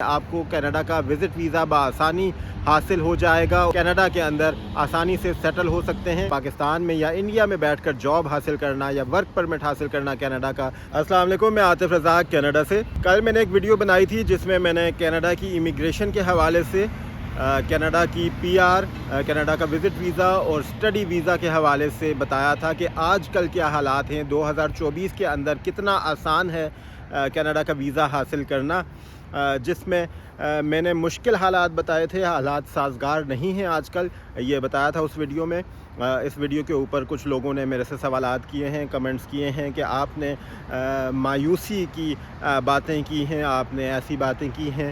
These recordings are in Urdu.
آپ کو کینیڈا کا وزٹ ویزا بآسانی حاصل ہو جائے گا. کینیڈا کے اندر آسانی سے سیٹل ہو سکتے ہیں. پاکستان میں یا انڈیا میں بیٹھ کر جاب حاصل کرنا یا ورک پرمٹ حاصل کرنا کینیڈا کا. السلام علیکم، میں عاطف رزاق کینیڈا سے. کل میں نے ایک ویڈیو بنائی تھی جس میں میں نے کینیڈا کی امیگریشن کے حوالے سے، کینیڈا کی PR، کینیڈا کا وزٹ ویزا اور اسٹڈی ویزا کے حوالے سے بتایا تھا کہ آج کل کیا حالات ہیں، 2024 کے اندر کتنا آسان ہے کینیڈا کا ویزا حاصل کرنا، جس میں میں نے مشکل حالات بتائے تھے. حالات سازگار نہیں ہیں آج کل، یہ بتایا تھا اس ویڈیو میں. اس ویڈیو کے اوپر کچھ لوگوں نے میرے سے سوالات کیے ہیں، کمنٹس کیے ہیں کہ آپ نے مایوسی کی باتیں کی ہیں، آپ نے ایسی باتیں کی ہیں،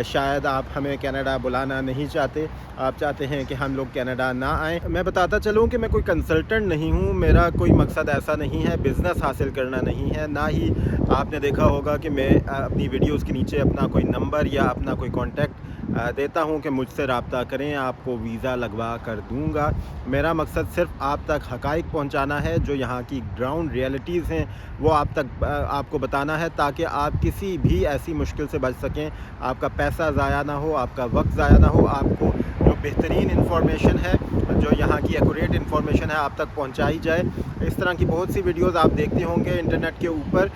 شاید آپ ہمیں کینیڈا بلانا نہیں چاہتے، آپ چاہتے ہیں کہ ہم لوگ کینیڈا نہ آئیں. میں بتاتا چلوں کہ میں کوئی کنسلٹنٹ نہیں ہوں، میرا کوئی مقصد ایسا نہیں ہے، بزنس حاصل کرنا نہیں ہے، نہ ہی آپ نے دیکھا ہوگا کہ میں اپنی ویڈیوز کے نیچے اپنا کوئی نمبر یا اپنا کوئی کانٹیکٹ دیتا ہوں کہ مجھ سے رابطہ کریں، آپ کو ویزا لگوا کر دوں گا. میرا مقصد صرف آپ تک حقائق پہنچانا ہے، جو یہاں کی گراؤنڈ ریئلٹیز ہیں وہ آپ تک آپ کو بتانا ہے، تاکہ آپ کسی بھی ایسی مشکل سے بچ سکیں، آپ کا پیسہ ضائع نہ ہو، آپ کا وقت ضائع نہ ہو، آپ کو جو بہترین انفارمیشن ہے، جو یہاں کی ایکوریٹ انفارمیشن ہے، آپ تک پہنچائی جائے. اس طرح کی بہت سی ویڈیوز آپ دیکھتے ہوں گے انٹرنیٹ کے اوپر،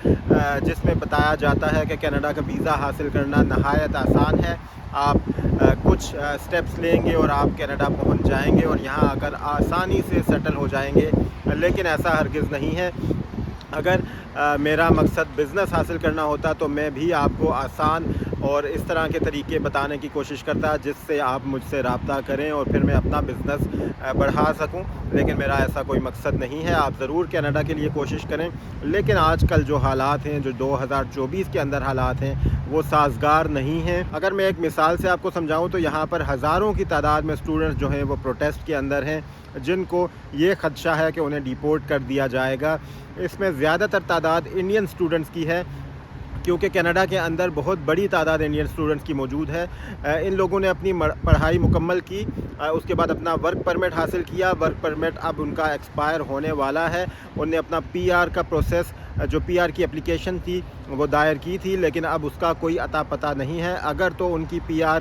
جس میں بتایا جاتا ہے کہ کینیڈا کا ویزا حاصل کرنا نہایت آسان ہے، آپ کچھ سٹیپس لیں گے اور آپ کینیڈا پہنچ جائیں گے اور یہاں آ کر آسانی سے سیٹل ہو جائیں گے. لیکن ایسا ہرگز نہیں ہے. اگر میرا مقصد بزنس حاصل کرنا ہوتا تو میں بھی آپ کو آسان اور اس طرح کے طریقے بتانے کی کوشش کرتا جس سے آپ مجھ سے رابطہ کریں اور پھر میں اپنا بزنس بڑھا سکوں. لیکن میرا ایسا کوئی مقصد نہیں ہے. آپ ضرور کینیڈا کے لیے کوشش کریں، لیکن آج کل جو حالات ہیں، جو 2024 کے اندر حالات ہیں، وہ سازگار نہیں ہیں. اگر میں ایک مثال سے آپ کو سمجھاؤں تو یہاں پر ہزاروں کی تعداد میں اسٹوڈنٹس جو ہیں وہ پروٹیسٹ کے اندر ہیں، جن کو یہ خدشہ ہے کہ انہیں ڈیپورٹ کر دیا جائے گا. اس میں زیادہ تر تعداد انڈین اسٹوڈنٹس کی ہے، کیونکہ کینیڈا کے اندر بہت بڑی تعداد انڈین اسٹوڈنٹس کی موجود ہے. ان لوگوں نے اپنی پڑھائی مکمل کی، اس کے بعد اپنا ورک پرمٹ حاصل کیا. ورک پرمٹ اب ان کا ایکسپائر ہونے والا ہے. انہوں نے اپنا PR کا پروسیس، جو PR کی اپلیکیشن تھی وہ دائر کی تھی، لیکن اب اس کا کوئی اتا پتہ نہیں ہے. اگر تو ان کی PR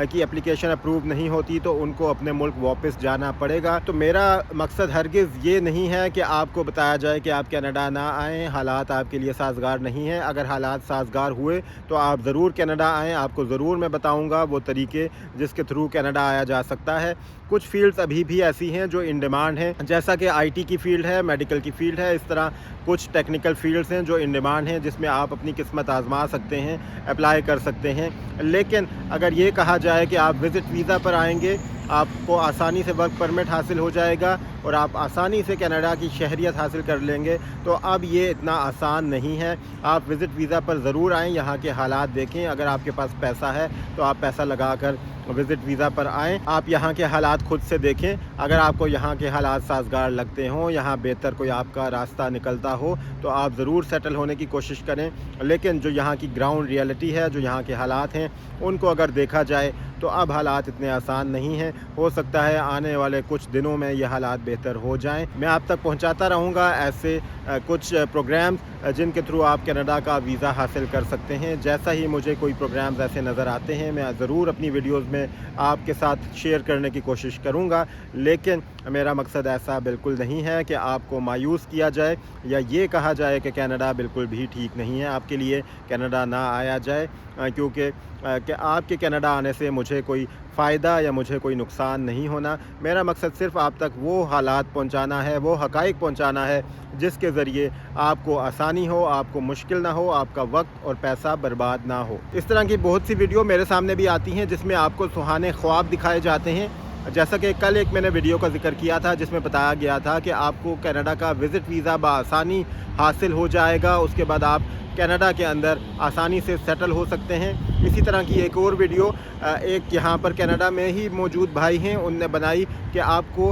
کی اپلیکیشن اپروو نہیں ہوتی تو ان کو اپنے ملک واپس جانا پڑے گا. تو میرا مقصد ہرگز یہ نہیں ہے کہ آپ کو بتایا جائے کہ آپ کینیڈا نہ آئیں، حالات آپ کے لیے سازگار نہیں ہیں. اگر حالات سازگار ہوئے تو آپ ضرور کینیڈا آئیں. آپ کو ضرور میں بتاؤں گا وہ طریقے جس کے تھرو کینیڈا آیا جا سکتا ہے. کچھ فیلڈز ابھی بھی ایسی ہیں جو ان ڈیمانڈ ہیں، جیسا کہ IT کی فیلڈ ہے، میڈیکل کی فیلڈ ہے. اس طرح کچھ ٹیکنیکل فیلڈز ہیں جو ان ڈیمانڈ ہیں، جس میں آپ اپنی قسمت آزما سکتے ہیں، اپلائی کر سکتے ہیں. لیکن اگر یہ کہا جائے کہ آپ وزٹ ویزا پر آئیں گے، آپ کو آسانی سے ورک پرمٹ حاصل ہو جائے گا اور آپ آسانی سے کینیڈا کی شہریت حاصل کر لیں گے، تو اب یہ اتنا آسان نہیں ہے. آپ وزٹ ویزا پر ضرور آئیں، یہاں کے حالات دیکھیں. اگر آپ کے پاس پیسہ ہے تو آپ پیسہ لگا کر وزٹ ویزا پر آئیں. آپ یہاں کے حالات خود سے دیکھیں. اگر آپ کو یہاں کے حالات سازگار لگتے ہوں، یہاں بہتر کوئی آپ کا راستہ نکلتا ہو، تو آپ ضرور سیٹل ہونے کی کوشش کریں. لیکن جو یہاں کی گراؤنڈ ریئلٹی ہے، جو یہاں کے حالات ہیں، ان کو اگر دیکھا جائے تو اب حالات اتنے آسان نہیں ہیں. ہو سکتا ہے آنے والے کچھ دنوں میں یہ حالات بہتر ہو جائیں. میں آپ تک پہنچاتا رہوں گا ایسے کچھ پروگرامز جن کے تھرو آپ کینیڈا کا ویزا حاصل کر سکتے ہیں. جیسا ہی مجھے کوئی پروگرامز ایسے نظر آتے ہیں، میں ضرور اپنی ویڈیوز میں آپ کے ساتھ شیئر کرنے کی کوشش کروں گا. لیکن میرا مقصد ایسا بالکل نہیں ہے کہ آپ کو مایوس کیا جائے یا یہ کہا جائے کہ کینیڈا بالکل بھی ٹھیک نہیں ہے آپ کے لیے، کینیڈا نہ آیا جائے. کیونکہ کہ آپ کے کینیڈا آنے سے مجھے کوئی فائدہ یا مجھے کوئی نقصان نہیں ہونا. میرا مقصد صرف آپ تک وہ حالات پہنچانا ہے، وہ حقائق پہنچانا ہے جس کے ذریعے آپ کو آسانی ہو، آپ کو مشکل نہ ہو، آپ کا وقت اور پیسہ برباد نہ ہو. اس طرح کی بہت سی ویڈیو میرے سامنے بھی آتی ہیں جس میں آپ کو سہانے خواب دکھائے جاتے ہیں. جیسا کہ کل ایک میں نے ویڈیو کا ذکر کیا تھا جس میں بتایا گیا تھا کہ آپ کو کینیڈا کا وزٹ ویزا بآسانی حاصل ہو جائے گا، اس کے بعد آپ کینیڈا کے اندر آسانی سے سیٹل ہو سکتے ہیں. اسی طرح کی ایک اور ویڈیو ایک یہاں پر کینیڈا میں ہی موجود بھائی ہیں، ان نے بنائی کہ آپ کو